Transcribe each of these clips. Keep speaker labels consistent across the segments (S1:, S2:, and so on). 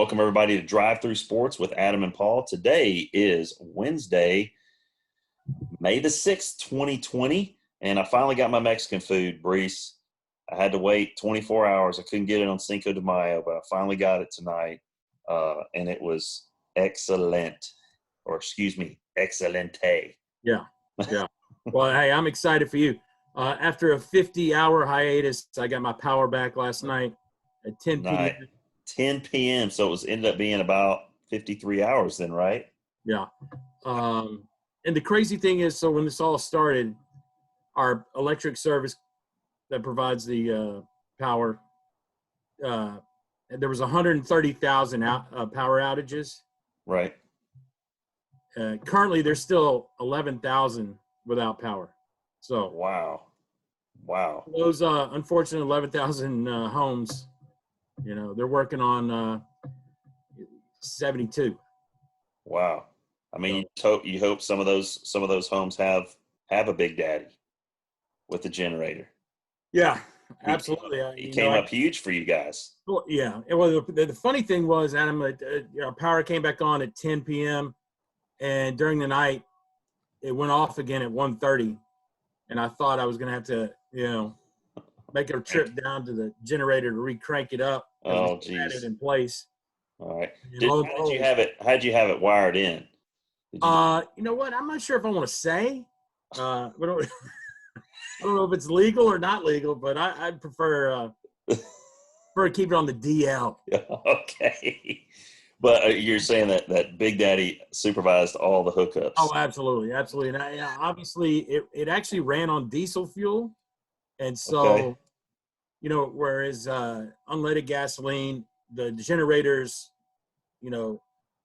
S1: Welcome, everybody, to Drive Through Sports with Adam and Paul. Today is Wednesday, May the 6th, 2020, and I finally got my Mexican food, Brees. I had to wait 24 hours. I couldn't get it on Cinco de Mayo, but I finally got it tonight, and it was excellent, or excuse me, excelente.
S2: Yeah. Well, hey, I'm excited for you. After a 50-hour hiatus, I got my power back last night at 10 p.m.
S1: 10 p.m. So it ended up being about 53 hours then, right?
S2: Yeah. And the crazy thing is, so when this all started, our electric service that provides the power, there was 130,000 power outages.
S1: Right.
S2: Currently, there's still 11,000 without power. So
S1: wow.
S2: Those unfortunate 11,000 homes, they're working on 72.
S1: Wow. I mean, you hope some of those homes have a Big Daddy with the generator.
S2: Yeah, absolutely.
S1: He came up huge for you guys.
S2: Well, yeah. Well, the funny thing was, Adam, power came back on at 10 p.m. and during the night it went off again at 1:30, and I thought I was going to have to, make a trip down to the generator to re-crank it up.
S1: Oh, geez.
S2: Had it in place.
S1: All right. How'd you have it wired in?
S2: You know what? I'm not sure if I want to say. I don't know if it's legal or not legal, but I'd prefer to keep it on the DL.
S1: Okay. But you're saying that Big Daddy supervised all the hookups.
S2: Oh, absolutely. And obviously it actually ran on diesel fuel. And so, whereas unleaded gasoline, the generators, they'll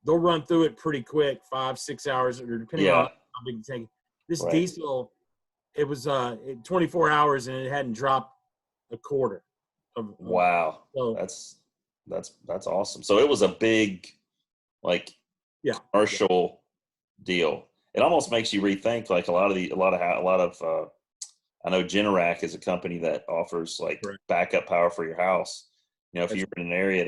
S2: run through it pretty quick, 5-6 hours, or depending on how big the tank. This diesel, it was 24 hours and it hadn't dropped a quarter.
S1: Wow. So that's awesome. So it was a big, commercial deal. It almost makes you rethink, like a lot of I know Generac is a company that offers backup power for your house. If you're in an area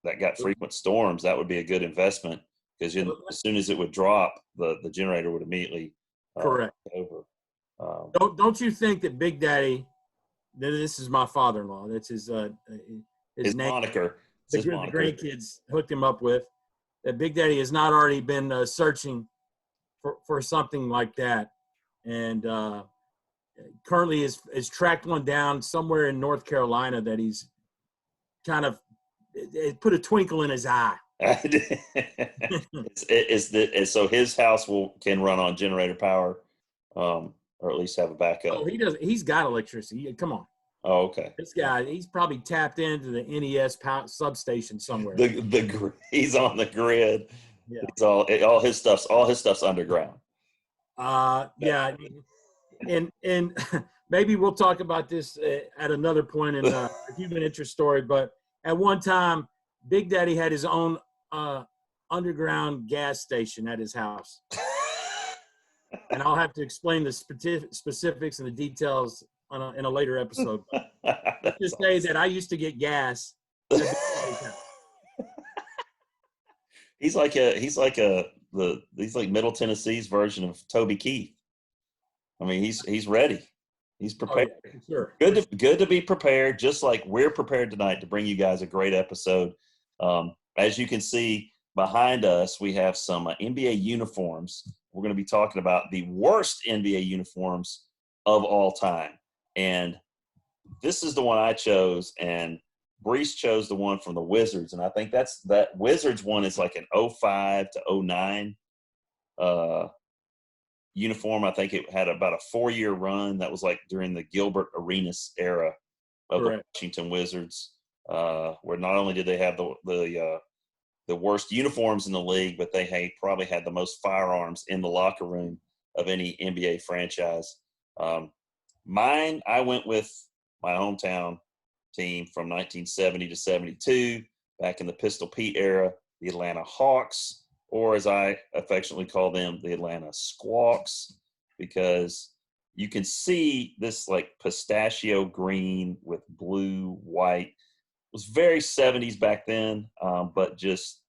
S1: that got frequent storms, that would be a good investment because as soon as it would drop, the generator would immediately
S2: correct
S1: over.
S2: Don't you think that Big Daddy? This is my father-in-law. That's his
S1: name,
S2: moniker. The grandkids hooked him up with. That Big Daddy has not already been searching for something like that, and currently is tracked one down somewhere in North Carolina that he's kind of it put a twinkle in his eye.
S1: So his house can run on generator power, or at least have a backup.
S2: Oh, he does. He's got electricity. Come on.
S1: Oh, okay.
S2: This guy, he's probably tapped into the NES substation somewhere.
S1: He's on the grid.
S2: Yeah.
S1: It's all his stuff's underground.
S2: Yeah, and maybe we'll talk about this at another point in a human interest story. But at one time, Big Daddy had his own underground gas station at his house, and I'll have to explain the specifics and the details in a later episode. Let's just say that I used to get gas.
S1: He's like Middle Tennessee's version of Toby Keith. I mean, he's ready. He's prepared.
S2: Oh, yeah, sure.
S1: Good to be prepared, just like we're prepared tonight to bring you guys a great episode. As you can see behind us, we have some NBA uniforms. We're going to be talking about the worst NBA uniforms of all time. And this is the one I chose, and Brees chose the one from the Wizards. And I think that Wizards one is like an 05 to 09 uniform. I think it had about a 4-year run. That was like during the Gilbert Arenas era of the Washington Wizards, where not only did they have the worst uniforms in the league, but they probably had the most firearms in the locker room of any NBA franchise. Mine, I went with my hometown team from 1970 to 72, back in the Pistol Pete era, the Atlanta Hawks, or as I affectionately call them, the Atlanta Squawks, because you can see this like pistachio green with blue, white. was very 70s back then, but just,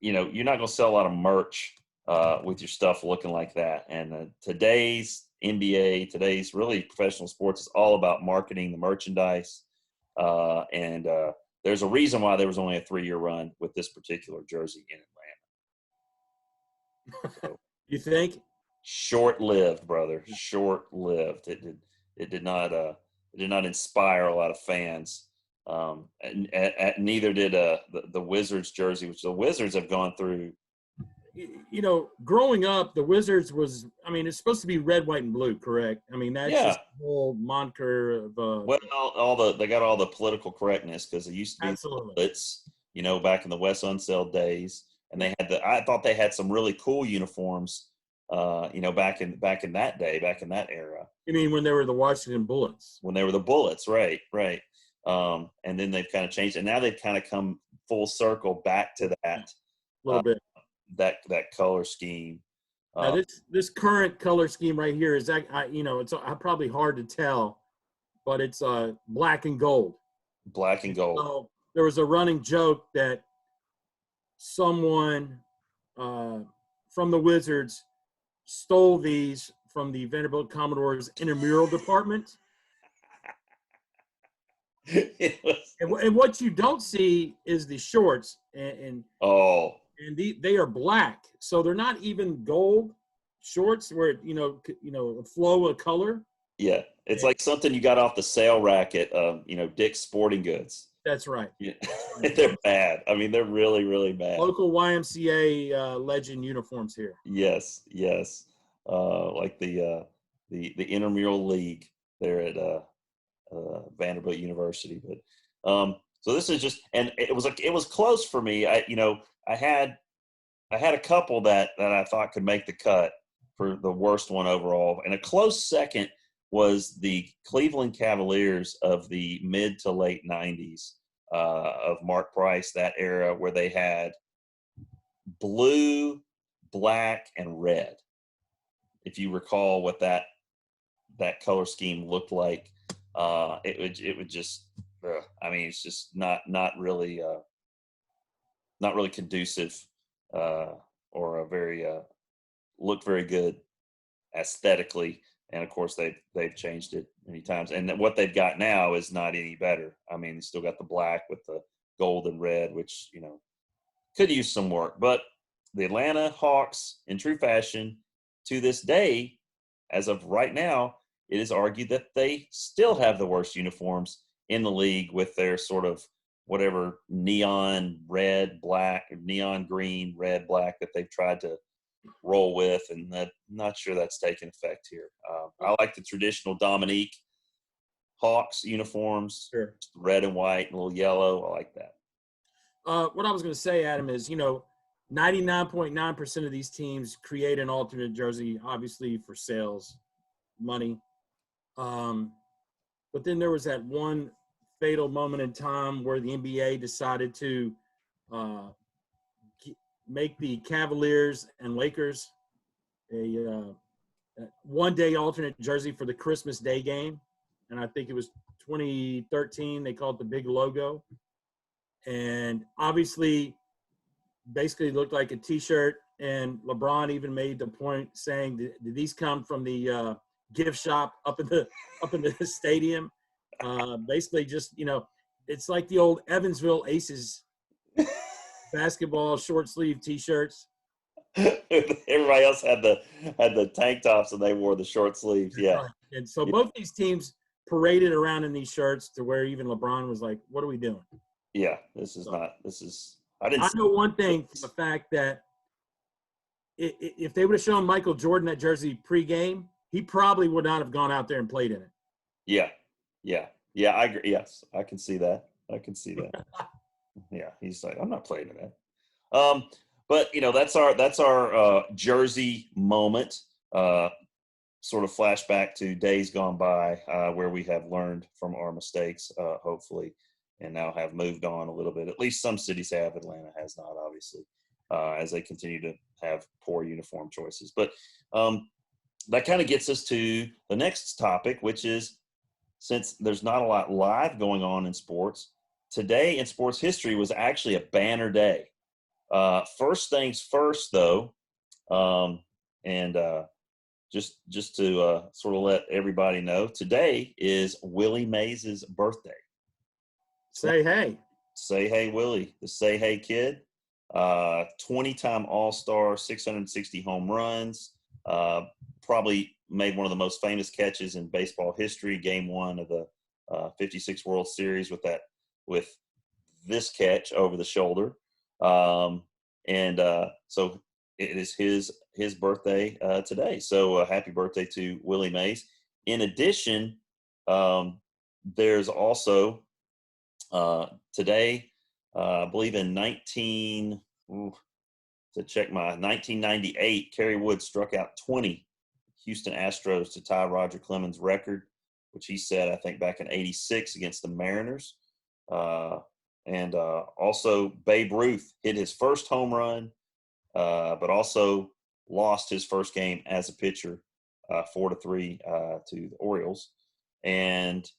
S1: you're not going to sell a lot of merch with your stuff looking like that. And today's NBA, today's really professional sports is all about marketing the merchandise. And there's a reason why there was only a 3-year run with this particular jersey in Atlanta. So,
S2: you think?
S1: Short-lived, brother. Short-lived. It did not inspire a lot of fans. And neither did the Wizards jersey, which the Wizards have gone through.
S2: Growing up, the Wizards it's supposed to be red, white, and blue, correct? That's just the whole moniker of.
S1: Well, they got all the political correctness because it used to be bullets, back in the Wes Unseld days, and they had I thought they had some really cool uniforms, back in that day, back in that era.
S2: You mean when they were the Washington Bullets?
S1: When they were the Bullets, right. And then they've kind of changed, and now they've kind of come full circle back to that.
S2: A little bit.
S1: That color scheme.
S2: Now this current color scheme right here is it's probably hard to tell, but it's black and gold.
S1: Black and gold.
S2: So there was a running joke that someone from the Wizards stole these from the Vanderbilt Commodores intramural department. And what you don't see is the shorts and they are black, so they're not even gold shorts where a flow of color.
S1: Yeah, it's like something you got off the sale rack at Dick's Sporting Goods.
S2: That's right.
S1: Yeah. They're bad. They're really, really bad.
S2: Local YMCA legend uniforms here.
S1: Yes. Like the intramural league there at Vanderbilt University, but so this is just, and it was close for me. I had a couple that I thought could make the cut for the worst one overall, and a close second was the Cleveland Cavaliers of the mid to late 90s of Mark Price, that era where they had blue, black, and red. If you recall what that color scheme looked like, it would just, it's just not really conducive or a very looked very good aesthetically. And of course they've changed it many times, and what they've got now is not any better. They still got the black with the gold and red, which could use some work. But the Atlanta Hawks, in true fashion, to this day, as of right now, it is argued that they still have the worst uniforms in the league with their sort of whatever neon red, black, or neon green, red, black that they've tried to roll with, and I'm not sure that's taken effect here. I like the traditional Dominique Hawks uniforms,
S2: sure.
S1: Red and white, and a little yellow. I like that.
S2: What I was going to say, Adam, is 99.9% of these teams create an alternate jersey, obviously for sales, money. But then there was that one fatal moment in time where the NBA decided to make the Cavaliers and Lakers a one-day alternate jersey for the Christmas Day game. And I think it was 2013. They called it the Big Logo. And obviously, basically looked like a T-shirt. And LeBron even made the point saying, did these come from the gift shop up in the stadium? Basically just, it's like the old Evansville Aces basketball short sleeve T-shirts.
S1: Everybody else had the tank tops and they wore the short sleeves. Yeah.
S2: Right. And so both these teams paraded around in these shirts to where even LeBron was like, what are we doing?
S1: Yeah. I
S2: know one thing for the fact that if they would have shown Michael Jordan that jersey pregame, he probably would not have gone out there and played in it.
S1: Yeah. I agree. Yes. I can see that. Yeah. He's like, I'm not playing in that. But that's our jersey moment. Sort of flashback to days gone by where we have learned from our mistakes, hopefully, and now have moved on a little bit. At least some cities have. Atlanta has not, obviously, as they continue to have poor uniform choices. But that kind of gets us to the next topic, which is since there's not a lot live going on in sports, today in sports history was actually a banner day. First things first, though, and just to sort of let everybody know, today is Willie Mays' birthday.
S2: Say hey.
S1: Say hey, Willie, the Say Hey Kid. 20-time All-Star, 660 home runs. Probably made one of the most famous catches in baseball history. Game 1 of the 56 World Series with this catch over the shoulder. So it is his birthday today. So happy birthday to Willie Mays. In addition, there's also today, I believe in 1998, Kerry Wood struck out 20 Houston Astros to tie Roger Clemens' record, which he set, I think, back in '86 against the Mariners. Also Babe Ruth hit his first home run, but also lost his first game as a pitcher, 4-3 to the Orioles. And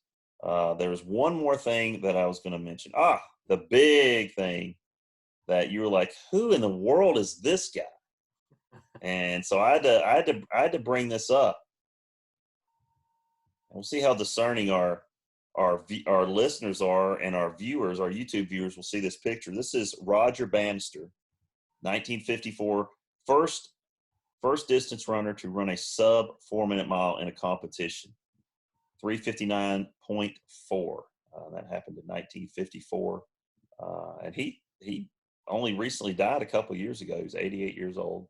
S1: there was one more thing that I was going to mention. The big thing that you were like, who in the world is this guy? And so I had to bring this up. We'll see how discerning our listeners are, and our viewers, our YouTube viewers, will see this picture. This is Roger Bannister, 1954, first distance runner to run a sub 4-minute mile in a competition, 3:59.4. That happened in 1954, and he only recently died a couple years ago. He was 88 years old.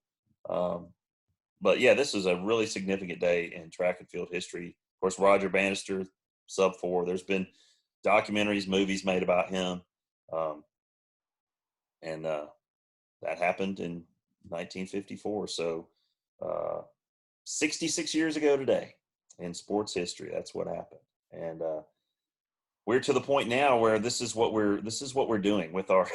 S1: But yeah, this is a really significant day in track and field history. Of course, Roger Bannister, sub 4. There's been documentaries, movies made about him, and that happened in 1954. So 66 years ago today in sports history, that's what happened. And we're to the point now where this is what we're doing with our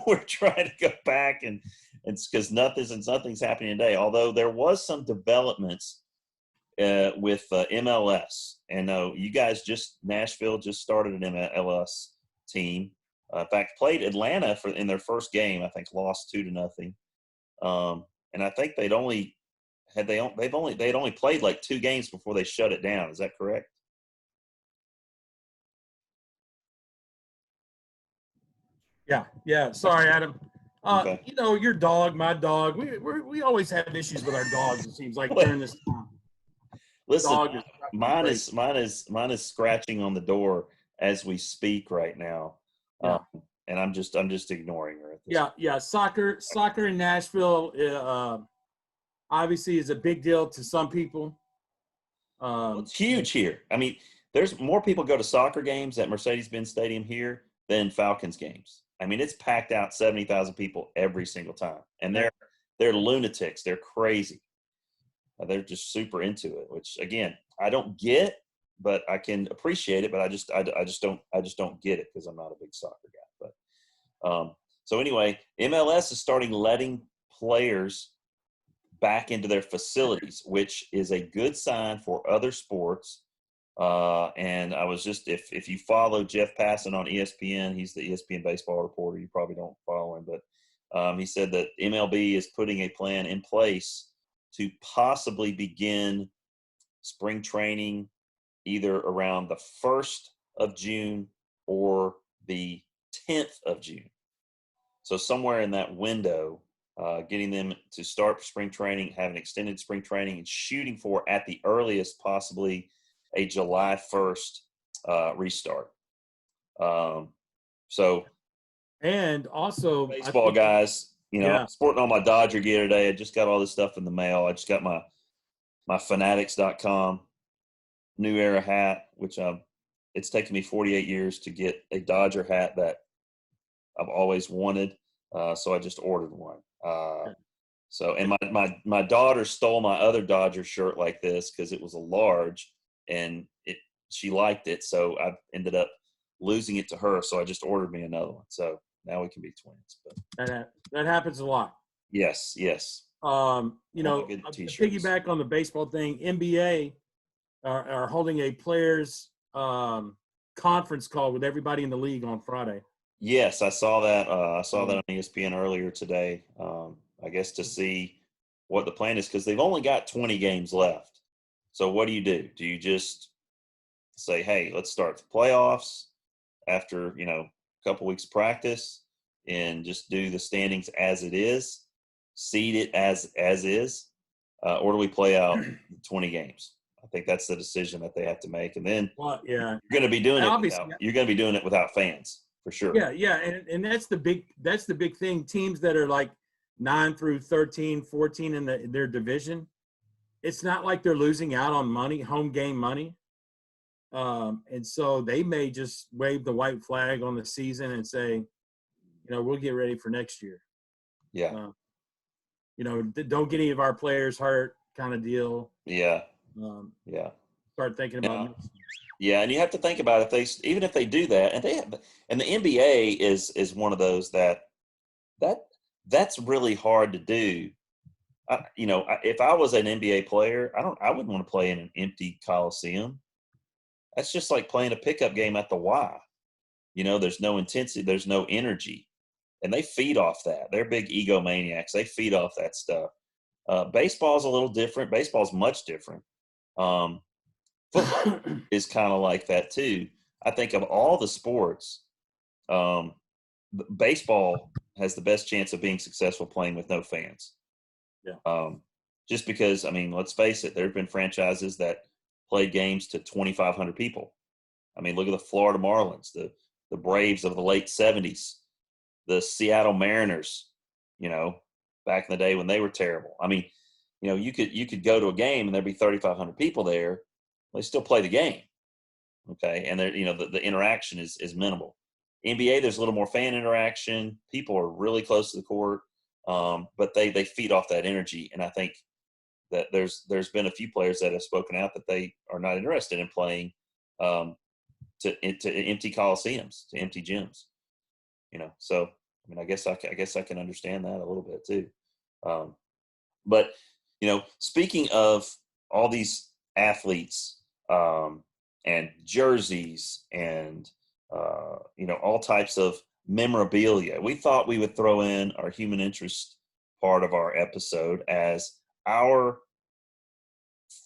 S1: we're trying to go back, and it's because nothing's happening today. Although there was some developments with MLS, and you guys Nashville just started an MLS team. In fact, played Atlanta in their first game. I think lost 2-0, and I think they'd only played like 2 games before they shut it down. Is that correct?
S2: Yeah. Sorry, Adam.
S1: Okay.
S2: Your dog, my dog. We always have issues with our dogs. It seems like during this time.
S1: Listen, mine is scratching on the door as we speak right now, and I'm just ignoring her.
S2: Yeah. Soccer in Nashville, obviously, is a big deal to some people.
S1: It's huge here. I mean, there's more people go to soccer games at Mercedes-Benz Stadium here than Falcons games. I mean, it's packed out, 70,000 people every single time, and they're lunatics. They're crazy. They're just super into it, which again I don't get, but I can appreciate it. But I just don't get it because I'm not a big soccer guy. But so anyway, MLS is starting letting players back into their facilities, which is a good sign for other sports. And I was just, if you follow Jeff Passan on ESPN, he's the ESPN baseball reporter. You probably don't follow him, but he said that MLB is putting a plan in place to possibly begin spring training either around the 1st of June or the 10th of June. So somewhere in that window, getting them to start spring training, have an extended spring training, and shooting for, at the earliest, possibly a July 1st restart.
S2: And also
S1: baseball guys, I'm sporting all my Dodger gear today. I just got all this stuff in the mail. I just got my fanatics.com New Era hat, which it's taken me 48 years to get a Dodger hat that I've always wanted. So I just ordered one. And my daughter stole my other Dodger shirt like this because it was a large, and she liked it. So I ended up losing it to her. So I just ordered me another one. So now we can be twins. But
S2: that happens a lot.
S1: Yes.
S2: Piggyback on the baseball thing, NBA are holding a players conference call with everybody in the league on Friday.
S1: Yes, I saw that. I saw that on ESPN earlier today. I guess to see what the plan is, because they've only got 20 games left. So what do you do? Do you just say, hey, let's start the playoffs after, a couple weeks practice and just do the standings as it is, seed it as is, or do we play out 20 games? I think that's the decision that they have to make. And then you're going to be doing it without fans. For sure.
S2: Yeah, and that's the big thing. Teams that are like 9 through 13, 14 in their division, it's not like they're losing out on money, home game money, and so they may just wave the white flag on the season and say, we'll get ready for next year.
S1: Yeah.
S2: Don't get any of our players hurt, kind of deal.
S1: Yeah.
S2: Start thinking about next year.
S1: Yeah, and you have to think about even if they do that, and the NBA is one of those that's really hard to do. If I was an NBA player, I wouldn't want to play in an empty coliseum. That's just like playing a pickup game at the Y. There's no intensity, there's no energy, and they feed off that. They're big egomaniacs. They feed off that stuff. Baseball's a little different. Baseball's much different. Football is kind of like that too. I think of all the sports, baseball has the best chance of being successful playing with no fans.
S2: Yeah.
S1: Just because, let's face it, there have been franchises that played games to 2,500 people. Look at the Florida Marlins, the Braves of the late 70s, the Seattle Mariners, back in the day when they were terrible. You could go to a game and there'd be 3,500 people there. They still play the game, okay? And the interaction is minimal. NBA, there's a little more fan interaction. People are really close to the court, but they feed off that energy. And I think that there's been a few players that have spoken out that they are not interested in playing to empty coliseums, to empty gyms. So I guess I can understand that a little bit too. But speaking of all these athletes. And jerseys and, all types of memorabilia. We thought we would throw in our human interest part of our episode as our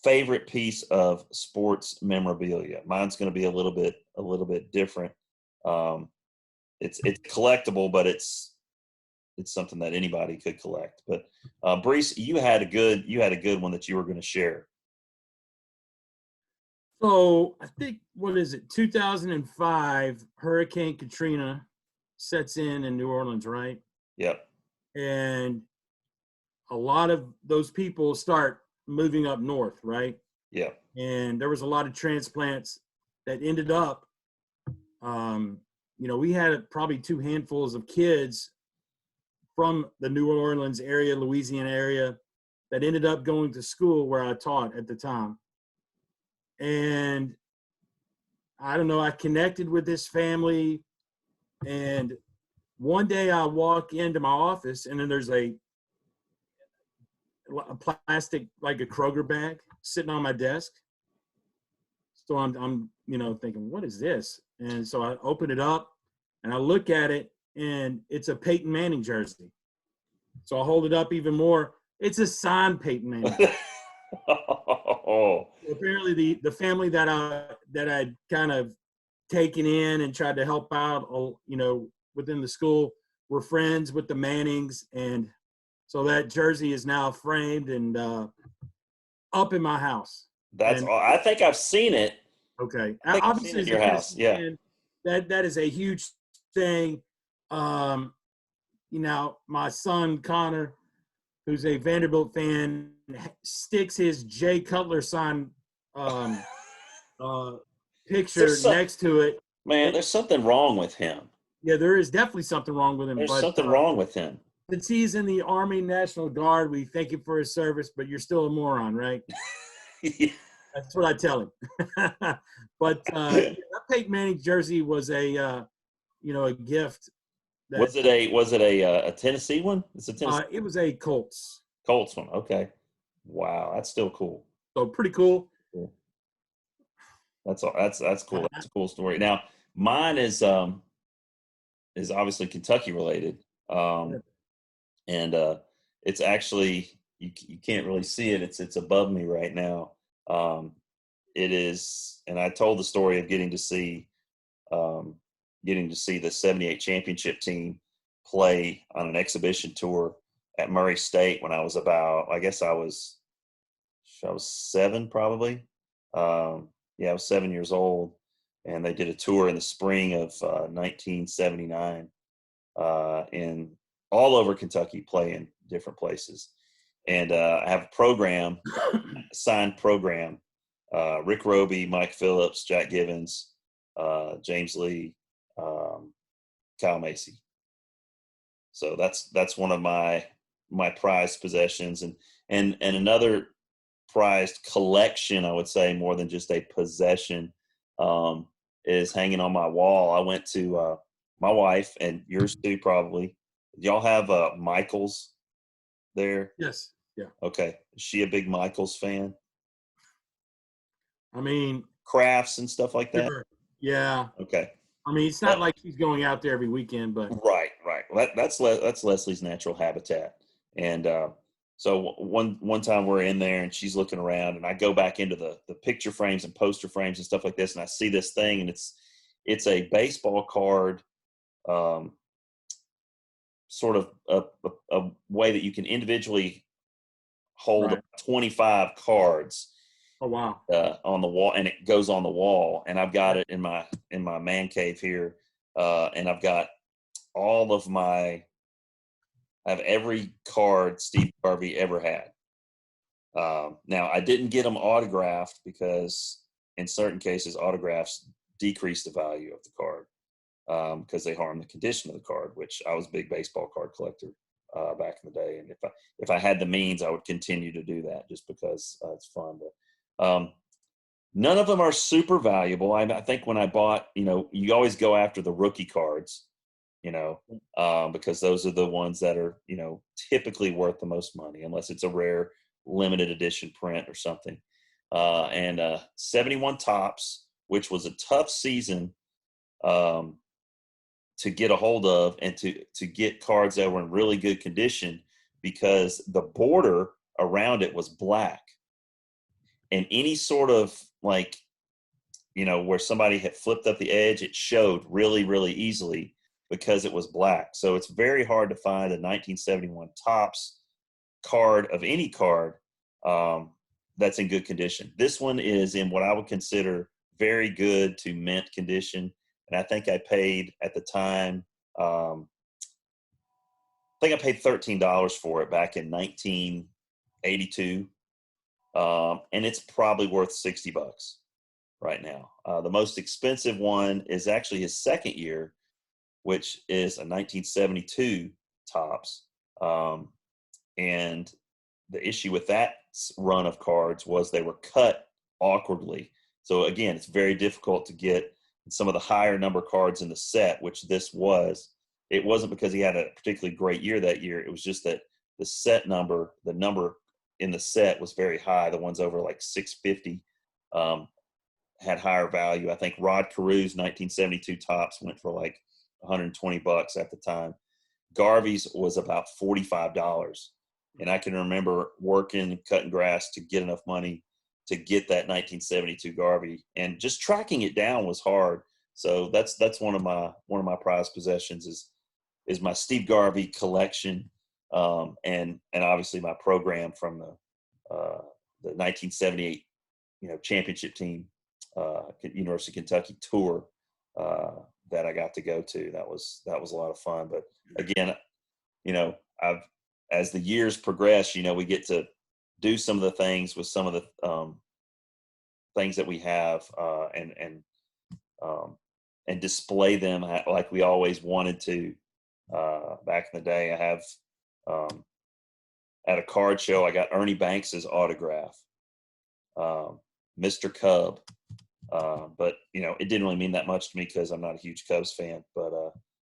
S1: favorite piece of sports memorabilia. Mine's going to be a little bit different. It's collectible, but it's something that anybody could collect. But Brees, you had a good one that you were going to share.
S2: So I think, 2005, Hurricane Katrina sets in New Orleans, right?
S1: Yep.
S2: And a lot of those people start moving up north, right?
S1: Yeah.
S2: And there was a lot of transplants that ended up, we had probably 2 handfuls of kids from the New Orleans area, Louisiana area, that ended up going to school where I taught at the time. And I don't know, I connected with this family, and one day I walk into my office and then there's a plastic, like a Kroger bag, sitting on my desk. So I'm thinking, what is this? And so I open it up and I look at it, and it's a Peyton Manning jersey. So I hold it up even more. It's a signed Peyton Manning. Apparently the family that I'd kind of taken in and tried to help out, within the school, were friends with the Mannings, and so that jersey is now framed and up in my house.
S1: I think I've seen it.
S2: Okay,
S1: obviously, in your house, yeah.
S2: That is a huge thing. My son Connor, who's a Vanderbilt fan, sticks his Jay Cutler sign picture next to it.
S1: Man, there's something wrong with him.
S2: Yeah, there is definitely something wrong with him.
S1: There's something wrong with him.
S2: Since he's in the Army National Guard, we thank him for his service, but you're still a moron, right?
S1: Yeah.
S2: That's what I tell him. But that Peyton Manning jersey was a gift.
S1: Was it a Tennessee one?
S2: It was a Colts.
S1: Colts one. Okay. Wow, that's still cool.
S2: So pretty cool.
S1: That's all. That's cool. That's a cool story. Now, mine is obviously Kentucky related, and it's actually you can't really see it. It's above me right now. Um, it is, and I told the story of um, getting to see the '78 championship team play on an exhibition tour at Murray State when I was about, I guess I was seven probably. Yeah, I was 7 years old, and they did a tour in the spring of 1979 in all over Kentucky, playing different places. And I have a program, signed program. Rick Roby, Mike Phillips, Jack Givens, James Lee, um, Kyle Macy. So that's one of my prized possessions, and another prized collection, I would say, more than just a possession, um, is hanging on my wall. I went to my wife and yours too, probably. Y'all have Michaels there?
S2: Yes. Yeah.
S1: Okay. Is she a big Michaels fan?
S2: I mean,
S1: Crafts and stuff like that?
S2: sure. Yeah.
S1: Okay.
S2: I mean, it's not like she's going out there every weekend, but
S1: Right, right. Well, that's Leslie's natural habitat, and so one time we're in there and she's looking around, and I go back into the picture frames and poster frames and stuff like this, and I see this thing, and it's a baseball card, um, sort of a way that you can individually hold
S2: right.
S1: 25 cards
S2: Oh wow.
S1: on the wall, and it goes on the wall, and I've got it in my man cave here, and I've got all of my I have every card Steve Garvey ever had. Now, I didn't get them autographed because in certain cases, autographs decrease the value of the card because they harm the condition of the card, which I was a big baseball card collector back in the day. And if I had the means, I would continue to do that just because it's fun. But none of them are super valuable. I think when I bought, you always go after the rookie cards, because those are the ones that are, typically worth the most money, unless it's a rare limited edition print or something. And 71 Tops, which was a tough season to get a hold of and to get cards that were in really good condition because the border around it was black. And any sort of where somebody had flipped up the edge, it showed really, really easily because it was black. So it's very hard to find a 1971 Tops card of any card that's in good condition. This one is in what I would consider very good to mint condition. And I think I paid at the time, I think I paid $13 for it back in 1982. And it's probably worth $60 right now. The most expensive one is actually his second year, which is a 1972 Tops. And the issue with that run of cards was they were cut awkwardly. So again, it's very difficult to get some of the higher number cards in the set, which this was. It wasn't because he had a particularly great year that year. It was just that the number in the set was very high. The ones over like 650 had higher value. I think Rod Carew's 1972 Tops went for like $120 at the time. Garvey's was about $45. And I can remember working, cutting grass to get enough money to get that 1972 Garvey, and just tracking it down was hard. So that's one of my prized possessions is my Steve Garvey collection, and obviously my program from the 1978 championship team University of Kentucky tour that I got to go to. That was a lot of fun. But again, as the years progress, we get to do some of the things with some of the things that we have and display them like we always wanted to back in the day. I have at a card show, I got Ernie Banks's autograph, Mr. Cub. But it didn't really mean that much to me because I'm not a huge Cubs fan, but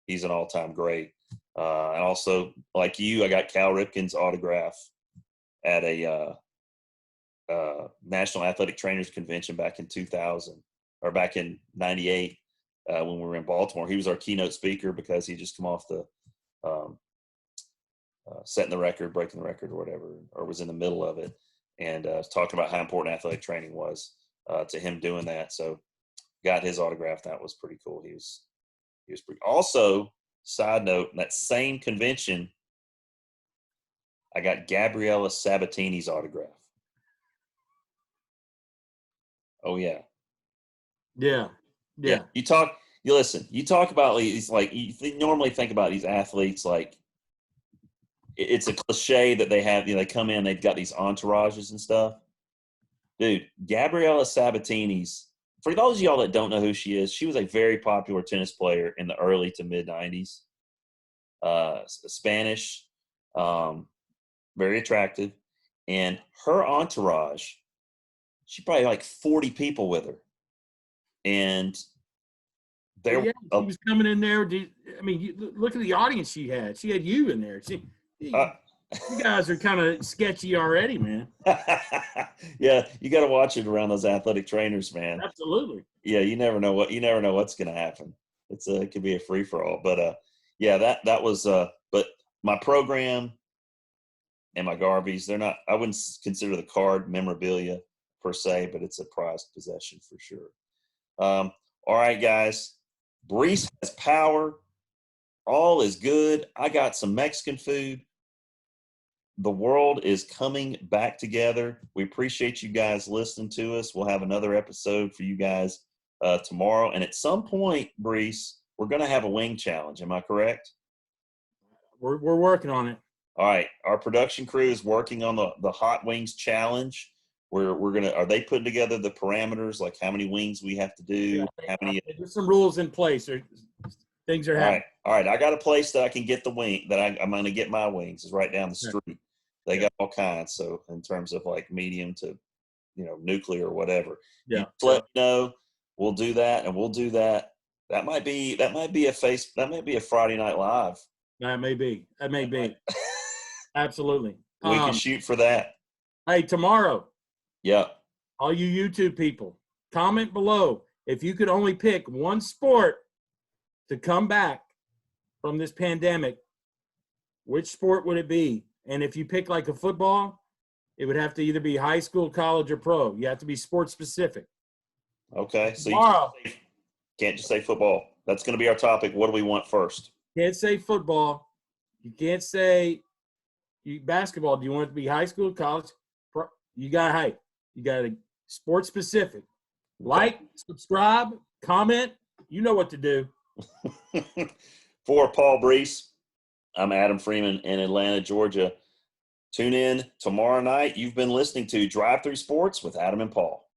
S1: he's an all-time great. And also, like you, I got Cal Ripken's autograph at a National Athletic Trainers Convention back in 2000. or back in '98 when we were in Baltimore. He was our keynote speaker because he just come off the setting the record, breaking the record, or whatever, or was in the middle of it, and talking about how important athletic training was to him doing that. So got his autograph. That was pretty cool. He was pretty. Also, side note, in that same convention, I got Gabriella Sabatini's autograph. Oh yeah.
S2: Yeah.
S1: You listen. You talk about these, like, normally think about these athletes like it's a cliche that they have. They come in, they've got these entourages and stuff. Dude, Gabriella Sabatini's. For those of y'all that don't know who she is, she was a very popular tennis player in the early to mid '90s. Spanish, very attractive, and her entourage. She probably had like 40 people with her, and
S2: she was coming in there. I mean, look at the audience she had. She had you in there. You guys are kind of sketchy already, man.
S1: Yeah, you got to watch it around those athletic trainers, man.
S2: Absolutely.
S1: Yeah, you never know what's going to happen. It could be a free for all. But yeah, that was. But my program and my Garveys, they're not. I wouldn't consider the card memorabilia per se, but it's a prized possession for sure. All right, guys. Brees has power. All is good. I got some Mexican food. The world is coming back together. We appreciate you guys listening to us. We'll have another episode for you guys tomorrow. And at some point, Brees, we're going to have a wing challenge. Am I correct?
S2: We're working on it.
S1: All right. Our production crew is working on the Hot Wings Challenge. Are they putting together the parameters, like how many wings we have to do?
S2: Yeah, there's some rules in place. Things are happening.
S1: All right. I got a place that I can get the wing that I'm going to get my wings. Is right down the street. They got all kinds. So in terms of like medium to, nuclear or whatever.
S2: Yeah.
S1: You let me know. We'll do that, and we'll do that. That might be a Friday Night Live.
S2: That may be. Absolutely.
S1: We can shoot for that.
S2: Hey, tomorrow.
S1: Yeah.
S2: All you YouTube people, comment below if you could only pick one sport to come back from this pandemic. Which sport would it be? And if you pick like a football, it would have to either be high school, college, or pro. You have to be sport specific.
S1: Okay. So you can't just say football. That's going to be our topic. What do we want first?
S2: Can't say football. You can't say basketball. Do you want it to be high school, college? Pro? You got to sport specific. Like, subscribe, comment. You know what to do.
S1: For Paul Brees, I'm Adam Freeman in Atlanta, Georgia. Tune in tomorrow night. You've been listening to Drive Through Sports with Adam and Paul.